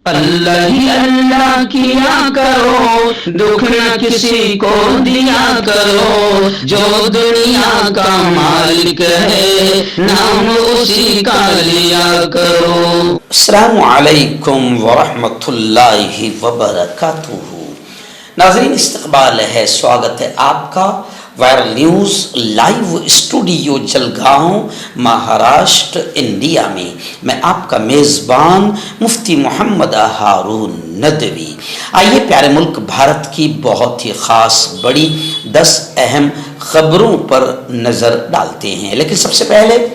اللہ ہی اللہ کیا کرو، دکھ نہ کسی کو دیا کرو، جو دنیا کا مالک ہے نام اسی کا لیا کرو۔ السلام علیکم ورحمۃ اللہ وبرکاتہ۔ ناظرین، استقبال ہے، سواگت ہے آپ کا viral news live studio Jalgaon, Maharashtra, India میں۔ میں آپ کا میزبان مفتی محمد ہارون ندوی۔ آئیے پیارے ملک بھارت کی بہت ہی خاص بڑی 10 اہم خبروں پر نظر ڈالتے ہیں، لیکن سب سے پہلے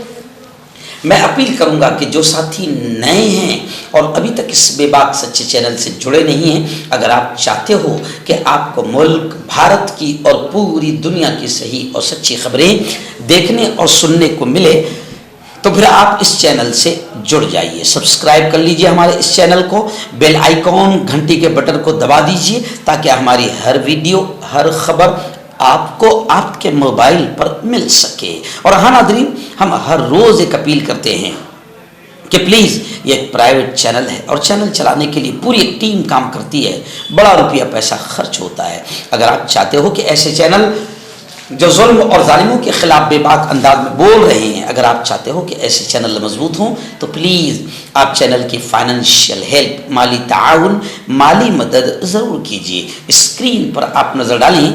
میں اپیل کروں گا کہ جو ساتھی نئے ہیں اور ابھی تک اس بے باک سچے چینل سے جڑے نہیں ہیں، اگر آپ چاہتے ہو کہ آپ کو ملک بھارت کی اور پوری دنیا کی صحیح اور سچی خبریں دیکھنے اور سننے کو ملے تو پھر آپ اس چینل سے جڑ جائیے، سبسکرائب کر لیجئے ہمارے اس چینل کو، بیل آئیکن گھنٹی کے بٹن کو دبا دیجئے تاکہ ہماری ہر ویڈیو، ہر خبر آپ کو آپ کے موبائل پر مل سکے۔ اور ہاں ناظرین، ہم ہر روز ایک اپیل کرتے ہیں کہ پلیز یہ ایک پرائیویٹ چینل ہے اور چینل چلانے کے لیے پوری ایک ٹیم کام کرتی ہے، بڑا روپیہ پیسہ خرچ ہوتا ہے۔ اگر آپ چاہتے ہو کہ ایسے چینل جو ظلم اور ظالموں کے خلاف بے باک انداز میں بول رہے ہیں، اگر آپ چاہتے ہو کہ ایسے چینل مضبوط ہوں تو پلیز آپ چینل کی فائنینشیل ہیلپ، مالی تعاون، مالی مدد ضرور کیجیے۔ اسکرین پر آپ نظر ڈالیں،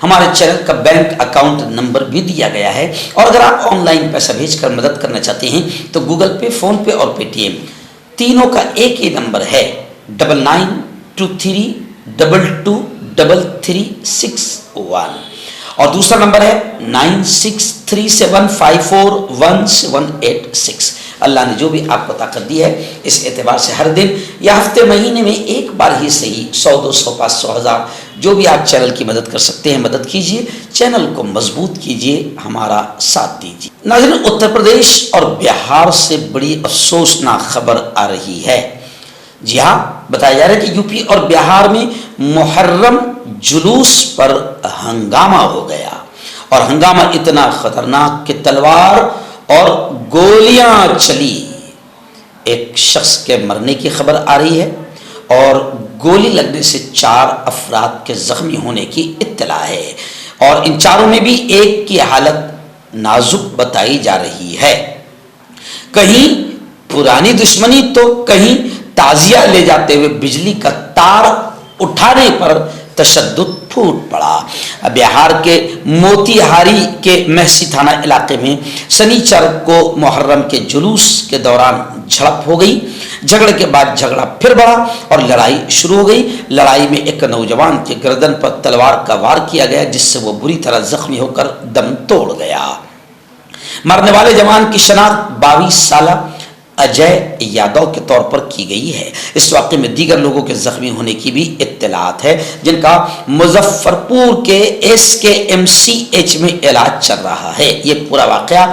ہمارے چینل کا بینک اکاؤنٹ نمبر بھی دیا گیا ہے، اور اگر آپ آن لائن پیسہ بھیج کر مدد کرنا چاہتے ہیں تو گوگل پے، فون پے اور پے ٹی ایم تینوں کا ایک ہی نمبر ہے، 9923223361، اور دوسرا نمبر ہے 9637541786۔ اللہ نے جو بھی آپ کو طاقت دی ہے، اس اعتبار سے ہر دن یا ہفتے مہینے میں ایک بار ہی صحیح 100، 200، 500، 1000 جو بھی آپ چینل کی مدد کر سکتے ہیں مدد کیجئے، چینل کو مضبوط کیجئے، ہمارا ساتھ دیجئے۔ ناظرین، اتر پردیش اور بہار سے بڑی افسوسناک خبر آ رہی ہے۔ جی ہاں، بتایا جا رہا ہے کہ یو پی اور بہار میں محرم جلوس پر ہنگامہ ہو گیا، اور ہنگامہ اتنا خطرناک کہ تلوار اور گولیاں چلی۔ ایک شخص کے مرنے کی خبر آ رہی ہے اور گولی لگنے سے 4 افراد کے زخمی ہونے کی اطلاع ہے، اور ان چاروں میں بھی ایک کی حالت نازک بتائی جا رہی ہے۔ کہیں پرانی دشمنی تو کہیں تعزیہ لے جاتے ہوئے بجلی کا تار اٹھانے پر تشدد پھوٹ پڑا۔ بہار کے موتی ہاری کے محسی تھانہ علاقے میں سنیچر کو محرم کے جلوس کے دوران جھڑپ ہو گئی۔ جھگڑے کے بعد جھگڑا پھر بڑھا اور لڑائی شروع ہو گئی۔ لڑائی میں ایک نوجوان کے گردن پر تلوار کا وار کیا گیا، جس سے وہ بری طرح زخمی ہو کر دم توڑ گیا۔ مرنے والے جوان کی شناخت 22 سالہ اجے یادو کے طور پر کی گئی ہے۔ اس واقعے میں دیگر لوگوں کے زخمی ہونے کی بھی اطلاعات ہے، جن کا مظفر پور کے SKMCH میں علاج چل رہا ہے۔ یہ پورا واقعہ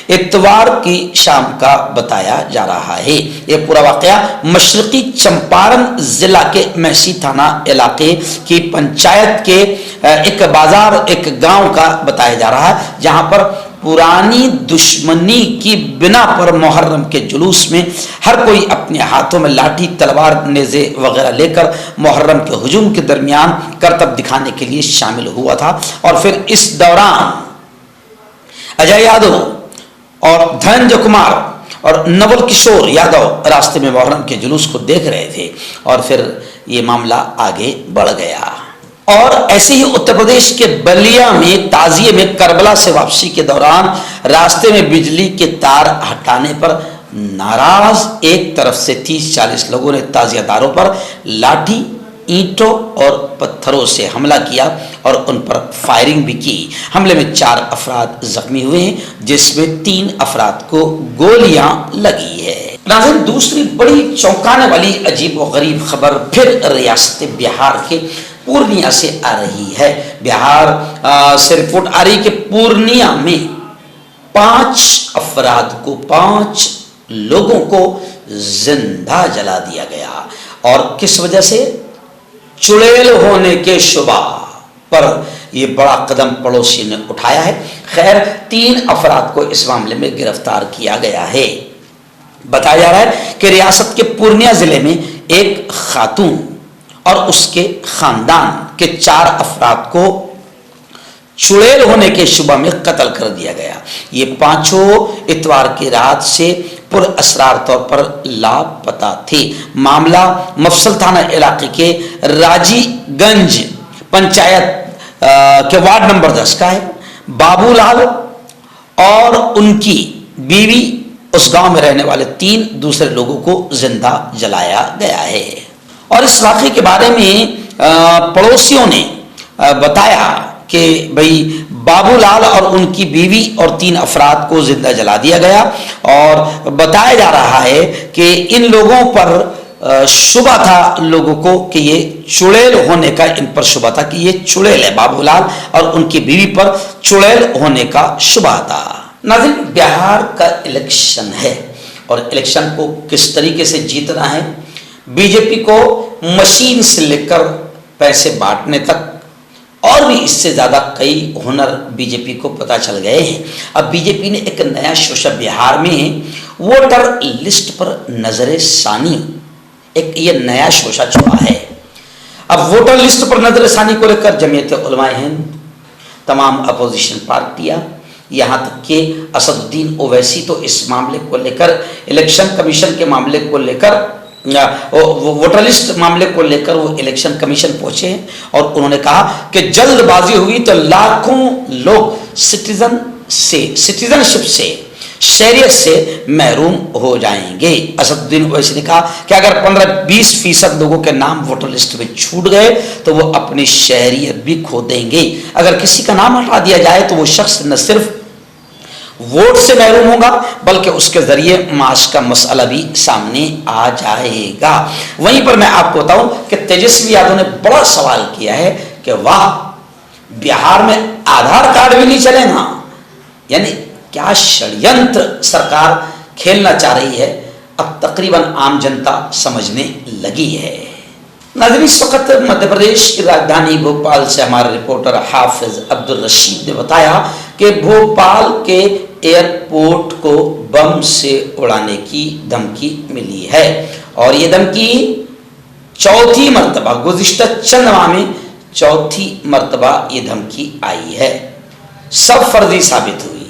اتوار کی شام کا بتایا جا رہا ہے۔ یہ پورا واقعہ مشرقی چمپارن ضلع کے محسی تھانہ علاقے کی پنچایت کے ایک بازار، ایک گاؤں کا بتایا جا رہا ہے، جہاں پر پرانی دشمنی کی بنا پر محرم کے جلوس میں ہر کوئی اپنے ہاتھوں میں لاٹھی، تلوار، نیزے وغیرہ لے کر محرم کے ہجوم کے درمیان کرتب دکھانے کے لیے شامل ہوا تھا، اور پھر اس دوران اجے یادو اور دھننجے کمار اور نول کشور یادو راستے میں محرم کے جلوس کو دیکھ رہے تھے، اور پھر یہ معاملہ آگے بڑھ گیا۔ اور ایسے ہی اتر پردیش کے بلیا میں تعزیے میں کربلا سے واپسی کے دوران راستے میں بجلی کے تار ہٹانے پر ناراض ایک طرف سے 30-40 لوگوں نے تعزیہ داروں پر لاٹھی، اینٹوں اور پتھروں سے حملہ کیا اور ان پر فائرنگ بھی کی۔ حملے میں 4 افراد زخمی ہوئے ہیں، جس میں 3 افراد کو گولیاں لگی ہے۔ ناظرین، دوسری بڑی چونکانے والی عجیب و غریب خبر پھر ریاست بہار کے پورنیا سے آ رہی ہے۔ بہار سے رپورٹ آ رہی کہ پورنیا میں 5 لوگوں کو زندہ جلا دیا گیا، اور کس وجہ سے؟ چڑیل ہونے کے شبہ پر یہ بڑا قدم پڑوسی نے اٹھایا ہے۔ خیر، 3 افراد کو اس معاملے میں گرفتار کیا گیا ہے۔ بتایا جا رہا ہے کہ ریاست کے پورنیہ ضلع میں ایک خاتون اور اس کے خاندان کے 4 افراد کو چڑیل ہونے کے شبہ میں قتل کر دیا گیا۔ یہ 5 اتوار کی رات سے پر اسرار طور پر لاپتہ تھے۔ معاملہ مفصل تھانہ علاقے کے راجی گنج پنچایت کے وارڈ نمبر 10 کا ہے۔ بابو لال اور ان کی بیوی اس گاؤں میں رہنے والے 3 دوسرے لوگوں کو زندہ جلایا گیا ہے۔ اور اس واقعے کے بارے میں پڑوسیوں نے بتایا کہ بھئی بابو لال اور ان کی بیوی اور 3 افراد کو زندہ جلا دیا گیا، اور بتایا جا رہا ہے کہ ان لوگوں پر شبہ تھا لوگوں کو کہ یہ چڑیل ہونے کا، ان پر شبہ تھا کہ یہ چڑیل ہے۔ بابو لال اور ان کی بیوی پر چڑیل ہونے کا شبہ تھا۔ ناظرین، بہار کا الیکشن ہے اور الیکشن کو کس طریقے سے جیتنا ہے، بی جے پی کو مشین سے لے کر پیسے بانٹنے تک اور بھی اس سے زیادہ کئی ہنر بی جے پی کو پتہ چل گئے ہیں۔ اب بی جے پی نے ایک نیا شوشہ بہار میں ووٹر لسٹ پر نظر ثانی، ایک یہ نیا شوشہ چھوڑا ہے۔ اب ووٹر لسٹ پر نظر ثانی کو لے کر جمعیت علماء ہند، تمام اپوزیشن پارٹیاں، یہاں تک کہ اسد الدین اویسی تو اس معاملے کو لے کر الیکشن کمیشن کے معاملے کو لے کر ووٹر لسٹ معاملے کو لے کر وہ الیکشن کمیشن پہنچے ہیں، اور انہوں نے کہا کہ جلد بازی ہوئی تو لاکھوں لوگ سٹیزن شپ سے، شہریت سے محروم ہو جائیں گے۔ اسد الدین اویسی نے کہا کہ اگر 15-20% لوگوں کے نام ووٹر لسٹ میں چھوٹ گئے تو وہ اپنی شہریت بھی کھو دیں گے۔ اگر کسی کا نام ہٹا دیا جائے تو وہ شخص نہ صرف ووٹ سے محروم ہوگا بلکہ اس کے ذریعے معاش کا مسئلہ بھی سامنے آ جائے گا۔ وہیں پر میں آپ کو بتاؤں کہ تیجسوی یادو نے بڑا سوال کیا ہے کہ واہ، بہار میں آدھار کارڈ بھی نہیں چلے گا، یعنی کیا شڑینتر سرکار کھیلنا چاہ رہی ہے، اب تقریباً عام جنتا سمجھنے لگی ہے۔ ناظرین، اس وقت مدھیہ پردیش کی راجدھانی بھوپال سے ہمارے رپورٹر حافظ عبد الرشید نے بتایا کہ بھوپال کے ایئرپورٹ کو بم سے اڑانے کی دھمکی ملی ہے، اور یہ دھمکی 4تھی مرتبہ، گزشتہ چند ماہ میں 4تھی مرتبہ یہ دھمکی آئی ہے۔ سب فرضی ثابت ہوئی،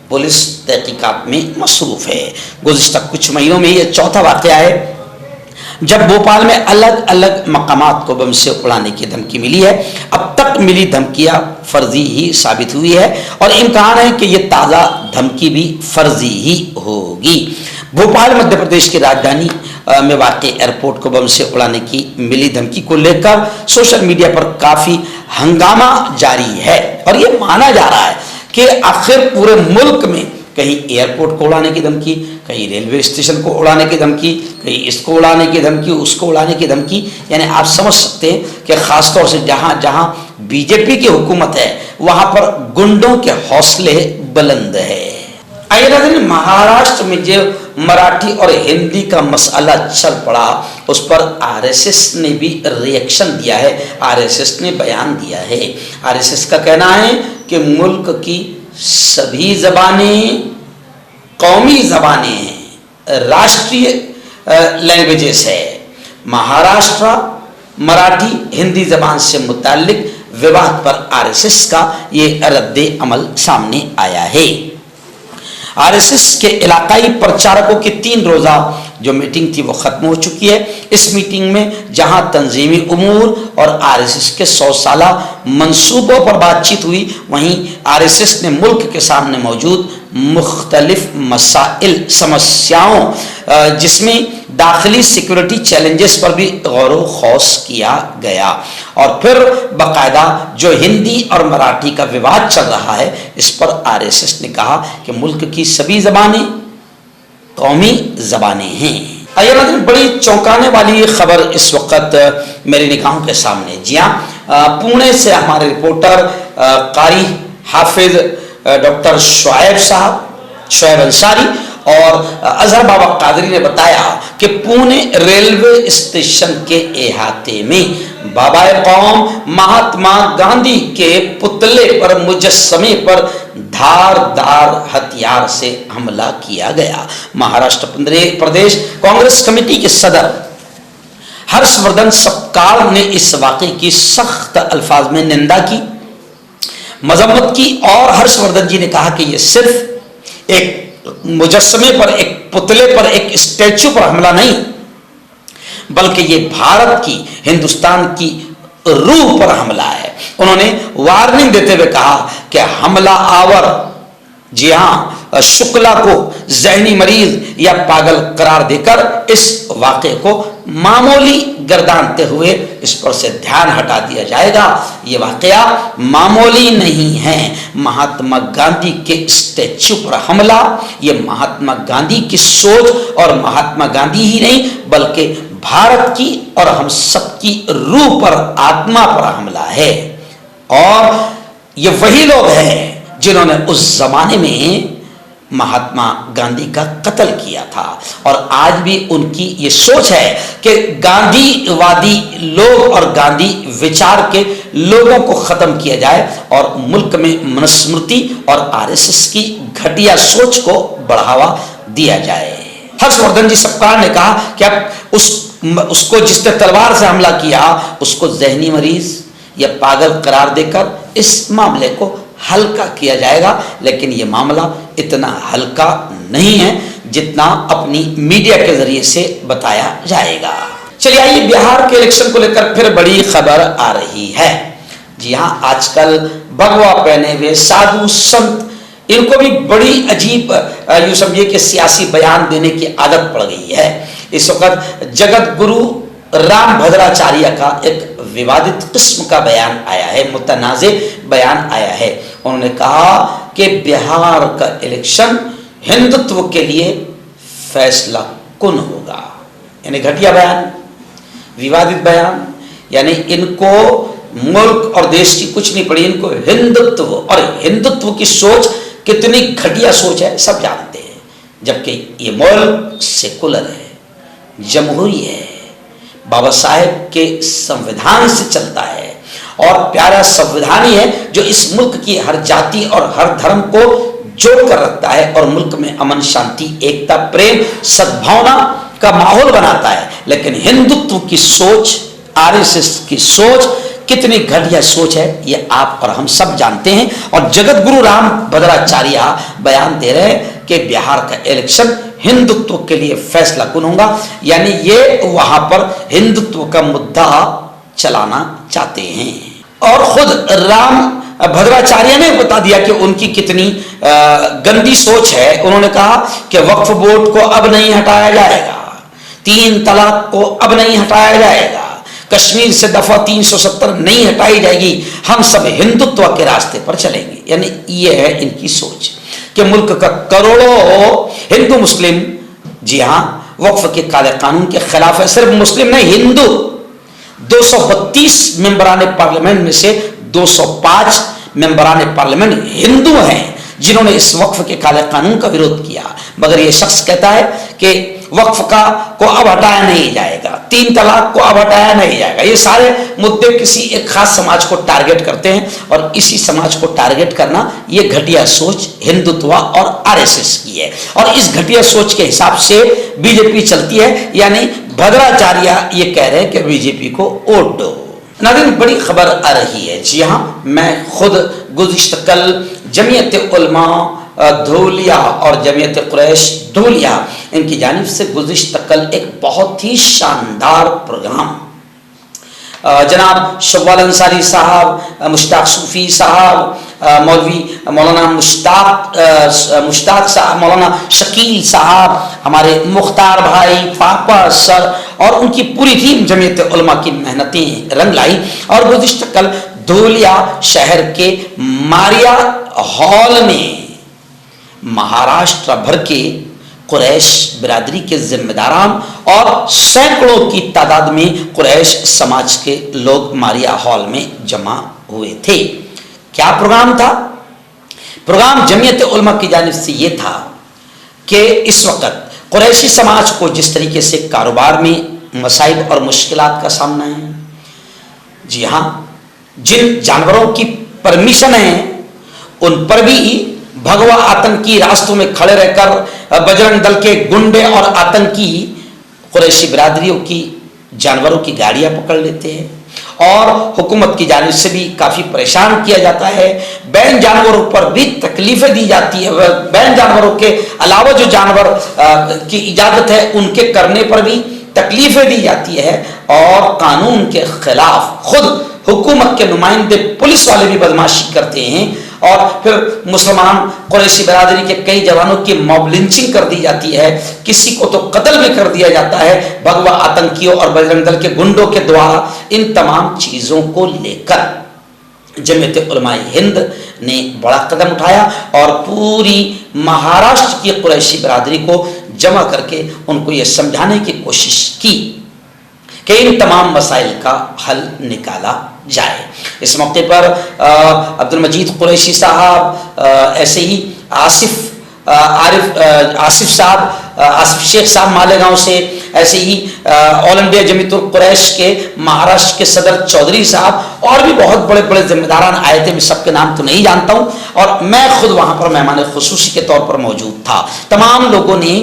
پولیس تحقیقات میں مصروف ہے۔ گزشتہ کچھ مہینوں میں یہ 4تھا واقعہ ہے جب بھوپال میں الگ الگ مقامات کو بم سے اڑانے کی دھمکی ملی ہے۔ اب تک ملی دھمکیاں فرضی ہی ثابت ہوئی ہے، اور امکان ہے کہ یہ تازہ دھمکی بھی فرضی ہی ہوگی۔ بھوپال مدھیہ پردیش کی راجدھانی میں واقع ایئرپورٹ کو بم سے اڑانے کی ملی دھمکی کو لے کر سوشل میڈیا پر کافی ہنگامہ جاری ہے، اور یہ مانا جا رہا ہے کہ آخر پورے ملک میں کہیں ایئرپورٹ کو اڑانے کی دھمکی، کہیں ریلوے اسٹیشن کو اڑانے کی دھمکی، کہیں اس کو اڑانے کی دھمکی، اس کو اڑانے کی دھمکی، یعنی آپ سمجھ سکتے ہیں کہ خاص طور سے جہاں جہاں بی جے پی کی حکومت ہے وہاں پر گنڈوں کے حوصلے بلند ہے۔ آئیے ناظرین، مہاراشٹر میں جو مراٹھی اور ہندی کا مسئلہ چل پڑا اس پر آر ایس ایس نے بھی ری ایکشن دیا ہے، آر ایس ایس نے بیان دیا ہے۔ آر ایس ایس کا کہنا ہے کہ ملک کی سبھی زبانیں قومی زبانیں ہیں، راشٹریہ لینگویجز ہے۔ مہاراشٹر مراٹھی ہندی زبان سے متعلق وواد پر آر ایس ایس کا یہ رد عمل سامنے آیا ہے۔ آر ایس ایس کے علاقائی پرچارکوں کی 3 روزہ جو میٹنگ تھی وہ ختم ہو چکی ہے۔ اس میٹنگ میں جہاں تنظیمی امور اور آر ایس ایس کے 100 سالہ منصوبوں پر بات چیت ہوئی، وہیں آر ایس ایس نے ملک کے سامنے موجود مختلف مسائل، سمسیاؤں جس میں داخلی سیکورٹی چیلنجز پر بھی غور و خوض کیا گیا، اور پھر باقاعدہ جو ہندی اور مراٹھی کا وواد چل رہا ہے اس پر آر ایس ایس نے کہا کہ ملک کی سبھی زبانیں قومی زبانیں ہیں۔ آئیے ناظرین، بڑی چونکانے والی خبر اس وقت میری نگاہوں کے سامنے، جی ہاں، پونے سے ہمارے رپورٹر قاری حافظ ڈاکٹر شعیب انصاری اور اظہر بابا قادری نے بتایا کہ پونے ریلوے اسٹیشن کے احاطے میں بابا قوم مہاتما گاندھی کے پتلے پر، مجسمے پر دھار دار ہتھیار हथियार से हमला किया गया। महाराष्ट्र प्रदेश कांग्रेस कमेटी के सदर हर्षवर्धन सपकाल ने इस वाक़े की सख्त अल्फाज में निंदा की, मजम्मत की और हर्षवर्धन जी ने कहा कि यह सिर्फ एक मुजस्समे पर, एक पुतले पर, एक स्टैचू पर हमला नहीं, बल्कि ये भारत की, हिंदुस्तान की रूह पर हमला है। उन्होंने वार्निंग देते हुए कहा कि हमला आवर, जी हां, शुक्ला को जहनी मरीज या पागल करार देकर इस वाक़े को मामूली गर्दानते हुए इस पर से ध्यान हटा दिया जाएगा। ये वाक़या मामूली नहीं है। महात्मा गांधी के स्टैच्यू पर हमला, ये महात्मा गांधी की सोच और महात्मा गांधी ही नहीं बल्कि भारत की और हम सबकी रूह पर, आत्मा पर हमला है। और ये वही लोग हैं जिन्होंने उस जमाने में महात्मा गांधी का कत्ल किया था और आज भी उनकी ये सोच है कि गांधीवादी लोग और गांधी विचार के लोगों को खत्म किया जाए और मुल्क में मनुस्मृति और आरएसएस की घटिया सोच को बढ़ावा दिया जाए। हर्षवर्धन जी सपकाल ने कहा कि अब उसको जिसने तलवार से हमला किया उसको जहनी मरीज या पागल करार देकर इस मामले को हल्का किया जाएगा, लेकिन यह मामला इतना हल्का नहीं है जितना अपनी मीडिया के जरिए से बताया जाएगा। चलिए आइए बिहार के इलेक्शन को लेकर फिर बड़ी खबर आ रही है। जी हां, आजकल भगवा पहने हुए साधु संत, इनको भी बड़ी अजीब यूं समझिए कि सियासी बयान देने की आदत पड़ गई है। इस वक्त जगत गुरु राम भद्राचार्य का एक विवादित किस्म का बयान आया है, मुतनाज़े बयान आया है। उन्होंने कहा कि बिहार का इलेक्शन हिंदुत्व के लिए फैसला कुन होगा। यानी घटिया बयान, विवादित बयान, यानी इनको मुल्क और देश की कुछ नहीं पड़ी, इनको हिंदुत्व और हिंदुत्व की सोच कितनी घटिया सोच है सब जानते हैं। जबकि ये मुल्क सेकुलर है, जमहूरी है, बाबा साहेब के संविधान से चलता है और प्यारा संविधान ही है जो इस मुल्क की हर जाति और हर धर्म को जोड़ कर रखता है और मुल्क में अमन, शांति, एकता, प्रेम, सद्भावना का माहौल बनाता है। लेकिन हिंदुत्व की सोच, आरएसएस की सोच कितनी घटिया सोच है ये आप और हम सब जानते हैं। और जगत गुरु राम भद्राचार्य बयान दे रहे हैं कि बिहार का इलेक्शन हिंदुत्व के लिए फैसला कुन होगा, यानी ये वहां पर हिंदुत्व का मुद्दा चलाना चाहते हैं। और खुद राम भद्राचार्य ने बता दिया कि उनकी कितनी गंदी सोच है। उन्होंने कहा कि वक्फ बोर्ड को अब नहीं हटाया जाएगा, 3 तलाक को अब नहीं हटाया जाएगा, कश्मीर से दफा 370 नहीं हटाई जाएगी, हम सब हिंदुत्व के रास्ते पर चलेंगे। यानी ये है इनकी सोच कि मुल्क का करोड़ों हिंदू मुस्लिम, जी हां, वक्फ के काले कानून के खिलाफ है। सिर्फ मुस्लिम नहीं, हिंदू 232 मेंबरान पार्लियामेंट में से 205 मेंबरान पार्लियामेंट हिंदू हैं जिन्होंने इस वक्फ के काले कानून का विरोध किया। मगर यह शख्स कहता है कि वक्फ को अब हटाया नहीं जाएगा, 3 तलाक को अब हटाया नहीं जाएगा। ये सारे मुद्दे किसी एक खास समाज को टारगेट करते हैं और इसी समाज को टारगेट करना ये घटिया सोच हिंदुत्व और आरएसएस की है। और इस घटिया सोच के हिसाब से बीजेपी चलती है। यानी भद्राचार्य ये कह रहे हैं कि बीजेपी को वोट दो। नाज़रीन, बड़ी खबर आ रही है। जी हाँ, मैं खुद गुज़िश्ता कल जमीयत उलमा धूलिया और जमीयत कुरैश धूलिया इनकी जानिब से गुज़िश्ता कल एक बहुत ही शानदार प्रोग्राम जनाब शव्वाल अंसारी साहब, मुश्ताक सूफ़ी साहब, मौलवी मौलाना मुश्ताक साहब, मौलाना शकील साहब, हमारे मुख्तार भाई, पापा सर और उनकी पूरी टीम जमीयत उलमा की मेहनतें रंग लाई। और गुज़िश्ता कल धूलिया शहर के मारिया हॉल में महाराष्ट्र भर के कुरैश बिरादरी के जिम्मेदारान और सैकड़ों की तादाद में कुरैश समाज के लोग मारिया हॉल में जमा हुए थे। क्या प्रोग्राम था? प्रोग्राम जमीयत उलमा की जानिब से ये था कि इस वक्त कुरैशी समाज को जिस तरीके से कारोबार में मसाइब और मुश्किलात का सामना है, जी हाँ, जिन जानवरों की परमिशन है उन पर भी भगवा आतंकी रास्तों में खड़े रहकर बजरंग दल के गुंडे और आतंकी कुरैशी बिरादरियों की जानवरों की गाड़ियां पकड़ लेते हैं और हुकूमत की जानिब से भी काफ़ी परेशान किया जाता है। बैन जानवरों पर भी तकलीफें दी जाती है। बैन जानवरों के अलावा जो जानवर की इजाज़त है उनके करने पर भी तकलीफें दी जाती है और कानून के खिलाफ खुद हुकूमत के नुमाइंदे पुलिस वाले भी बदमाशी करते हैं और फिर मुसलमान कुरैशी बिरादरी के कई जवानों की मॉब लिंचिंग कर दी जाती है, किसी को तो कत्ल भी कर दिया जाता है भगवा आतंकियों और बजरंग दल के गुंडों के द्वारा। इन तमाम चीज़ों को लेकर जमीयत उलमाए हिंद ने बड़ा कदम उठाया और पूरी महाराष्ट्र की कुरैशी बिरादरी को जमा करके उनको ये समझाने की कोशिश की कि इन तमाम मसाइल का हल निकाला जाए। इस मौके पर अब्दुल मजीद कुरैशी साहब, ऐसे ही आसिफ शेख साहब मालेगांव से, ऐसे ही ऑल इंडिया जमीयतुल कुरैश के महाराष्ट्र के सदर चौधरी साहब और भी बहुत बड़े बड़े जिम्मेदारान आए थे। मैं सबके नाम तो नहीं जानता हूँ और मैं खुद वहाँ पर मेहमान खुसूसी के तौर पर मौजूद था। तमाम लोगों ने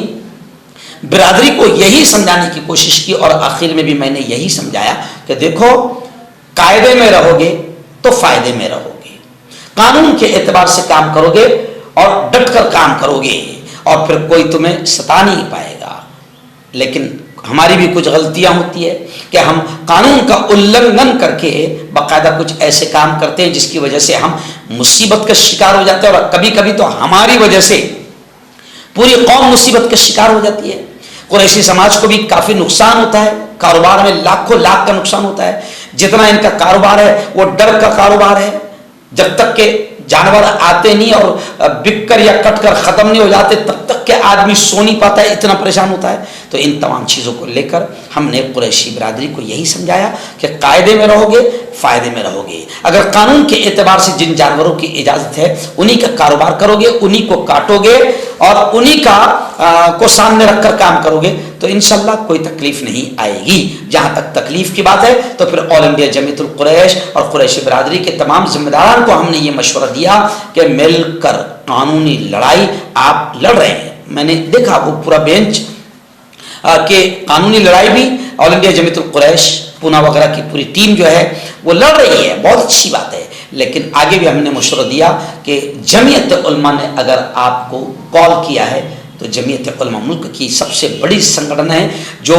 बिरादरी को यही समझाने की कोशिश की और आखिर में भी मैंने यही समझाया कि देखो, कायदे में रहोगे तो फायदे में रहोगे, कानून के एतबार से काम करोगे और डट कर काम करोगे और फिर कोई तुम्हें सता नहीं पाएगा। लेकिन हमारी भी कुछ गलतियां होती है कि हम कानून का उल्लंघन करके बाकायदा कुछ ऐसे काम करते हैं जिसकी वजह से हम मुसीबत का शिकार हो जाते हैं और कभी कभी तो हमारी वजह से पूरी कौम मुसीबत का शिकार हो जाती है। कुरैशी समाज को भी काफ़ी नुकसान होता है, कारोबार में लाखों लाख का नुकसान होता है। जितना इनका कारोबार है वो डर का कारोबार है। जब तक के जानवर आते नहीं और बिक कर या कट कर ख़त्म नहीं हो जाते तब तक के आदमी सो नहीं पाता है, इतना परेशान होता है। तो इन तमाम चीज़ों को लेकर हमने कुरैशी बिरादरी को यही समझाया कि कायदे में रहोगे, फ़ायदे में रहोगे। अगर कानून के एतबार से जिन जानवरों की इजाज़त है उन्हीं का कारोबार करोगे, उन्हीं को काटोगे और उन्हीं को सामने रखकर काम करोगे तो इंशाल्लाह कोई तकलीफ नहीं आएगी। जहाँ तक तकलीफ की बात है तो फिर ऑल इंडिया जमीयतुल कुरैश और कुरैशी बिरादरी के तमाम जिम्मेदारान को हमने ये मशवरा दिया कि मिलकर कानूनी लड़ाई आप लड़ रहे हैं। मैंने देखा वो पूरा बेंच के कानूनी लड़ाई भी ऑल इंडिया जमीयतुल कुरैश पूना वगैरह की पूरी टीम जो है वो लड़ रही है, बहुत अच्छी बात है। लेकिन आगे भी हमने मशवरा दिया कि जमीयत उलमा ने अगर आपको कॉल किया है तो जमीयत उलमा मुल्क की सबसे बड़ी संगठन है जो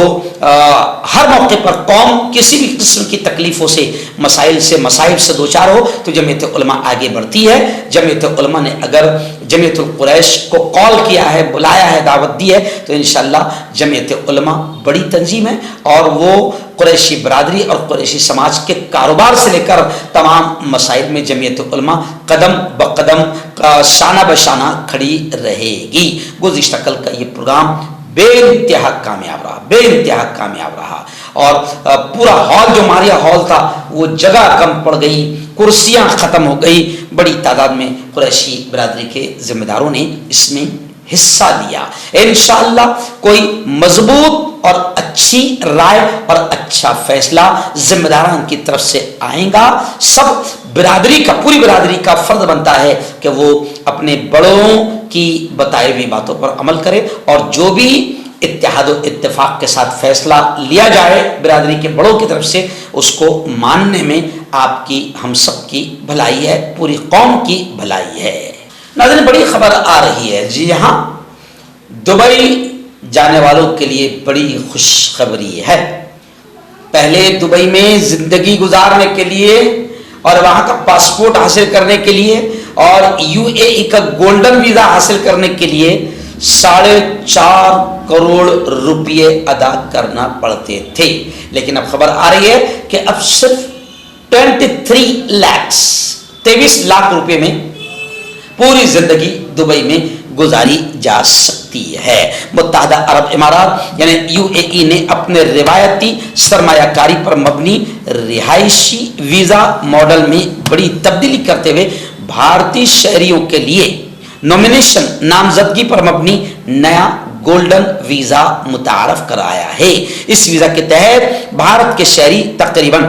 हर मौके पर कौम किसी भी किस्म की तकलीफ़ों से, मसाइल से, मसाइब से दो चार हो तो जमीयत उलमा आगे बढ़ती है। जमीयत उलमा ने अगर जमीयतुल कुरैश को कॉल किया है, बुलाया है, दावत दी है तो इंशाअल्लाह जमीयत उलमा बड़ी तंजीम है और वो कुरैशी बिरादरी और कुरैशी समाज के कारोबार से लेकर तमाम मसाइल में जमीयत उलमा कदम ब कदम, शाना ब शाना खड़ी रहेगी। गुज़िश्ता कल का ये प्रोग्राम बेइंतहा कामयाब रहा और पूरा हॉल जो मारिया हॉल था वो जगह कम पड़ गई, कुर्सियां ख़त्म हो गई। बड़ी तादाद में कुरैशी बिरादरी के ज़िम्मेदारों ने इसमें हिस्सा लिया। इंशाअल्लाह कोई मजबूत और अच्छी राय और अच्छा फैसला जिम्मेदारान की तरफ से आएगा। सब बिरादरी का, पूरी बिरादरी का फर्ज बनता है कि वो अपने बड़ों की बताई हुई बातों पर अमल करे और जो भी इत्तेहाद और इत्तेफाक के साथ फैसला लिया जाए बिरादरी के बड़ों की तरफ से उसको मानने में आपकी, हम सब की भलाई है, पूरी कौम की भलाई है। नाज़रीन, बड़ी खबर आ रही है। जी हाँ, दुबई जाने वालों के लिए बड़ी खुशखबरी है। पहले दुबई में ज़िंदगी गुजारने के लिए और वहाँ का पासपोर्ट हासिल करने के लिए और यूएई का गोल्डन वीज़ा हासिल करने के लिए 4.5 करोड़ रुपये अदा करना पड़ते थे। लेकिन अब खबर आ रही है कि अब सिर्फ 23 लाख रुपए में पूरी जिंदगी दुबई में गुजारी जा सकती है। मुत्तहदा अरब इमारात यानी यूएई ने अपने रिवायती सरमायाकारी पर मबनी रिहायशी वीज़ा मॉडल में बड़ी तब्दीली करते हुए भारतीय शहरियों के लिए नॉमिनेशन, नामजदगी पर मबनी नया गोल्डन वीज़ा मुतारफ कराया है। इस वीज़ा के तहत भारत के शहरी तकरीबन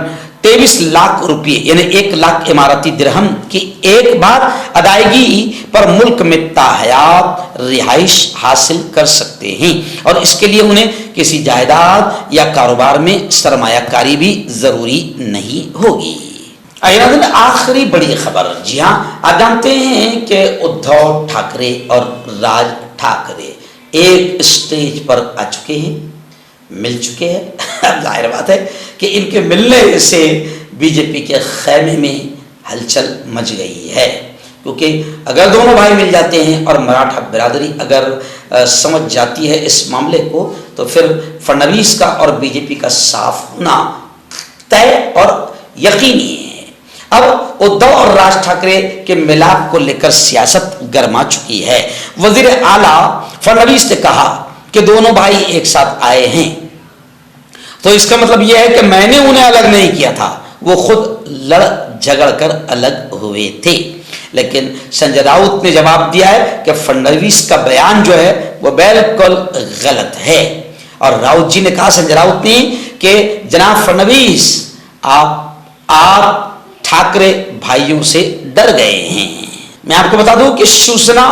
23 लाख रुपए यानी 1 लाख इमारती दिरहम की एक बार अदायगी पर मुल्क में ताहयात रिहाइश हासिल कर सकते हैं और इसके लिए उन्हें किसी जायदाद या कारोबार में सरमायाकारी भी जरूरी नहीं होगी। आखिरी बड़ी खबर। जी हाँ, आप जानते हैं कि उद्धव ठाकरे और राज ठाकरे एक स्टेज पर आ चुके हैं, मिल चुके हैं। जाहिर बात है कि इनके मिलने से बीजेपी के खैमे में हलचल मच गई है, क्योंकि अगर दोनों भाई मिल जाते हैं और मराठा बिरादरी अगर समझ जाती है इस मामले को, तो फिर फडणवीस का और बीजेपी का साफ होना तय और यकीनी है। अब उद्धव और राज ठाकरे के मिलाप को लेकर सियासत गर्मा चुकी है। वजीर आला फडणवीस ने कहा कि दोनों भाई एक साथ आए हैं, तो इसका मतलब यह है कि मैंने उन्हें अलग नहीं किया था, वो खुद लड़ झगड़ कर अलग हुए थे। लेकिन संजय राउत ने जवाब दिया है कि फडणवीस का बयान जो है वो बिल्कुल गलत है। और राउत जी ने कहा, संजय राउत ने, कि जनाब फडणवीस आप ठाकरे भाइयों से डर गए हैं। मैं आपको बता दूं कि शिवसेना,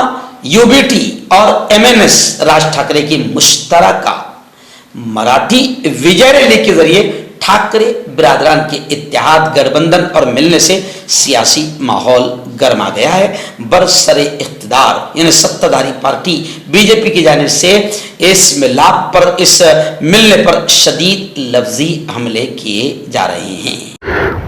यूबीटी और एमएनएस राज ठाकरे की मुश्तरका मराठी विजय रैली के जरिए ठाकरे बिरादरान के इत्तेहाद, गठबंधन और मिलने से सियासी माहौल गर्मा गया है। बरसरे इख्तिदार यानी सत्ताधारी पार्टी बीजेपी की जानिब से इस मिलाप पर, इस मिलने पर शदीद लफ्जी हमले किए जा रहे हैं।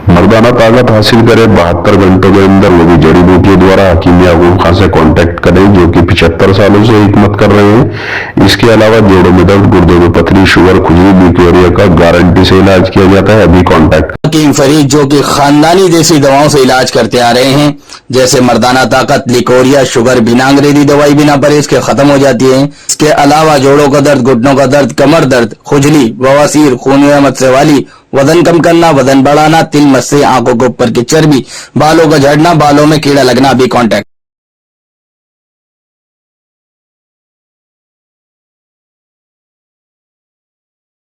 मर्दाना ताकत हासिल करे 72 घंटों के अंदर, वो भी जड़ी बूटियों द्वारा हकीम याकूब खान से कांटेक्ट करें, जो कि 75 सालों से हिकमत कर रहे हैं। इसके अलावा जोड़ों में दर्द, गुर्दों में पथरी, शुगर, खुजली, लिकोरिया का गारंटी से इलाज किया जाता है। अभी कांटेक्ट हकीम फरीद, जो कि खानदानी देसी दवाओं से इलाज करते आ रहे हैं, जैसे मर्दाना ताकत, लिकोरिया, शुगर, बिना अंग्रेजी दवाई, बिना परहेज के खत्म हो जाती है। इसके अलावा जोड़ों का दर्द, घुटनों का दर्द, कमर दर्द, खुजली, बवासीर, खून या मस्से वाली, वजन कम करना, वजन बढ़ाना, तिल मस्से, आंखों के ऊपर की चर्बी, बालों का झड़ना, बालों में कीड़ा लगना, भी कांटेक्ट।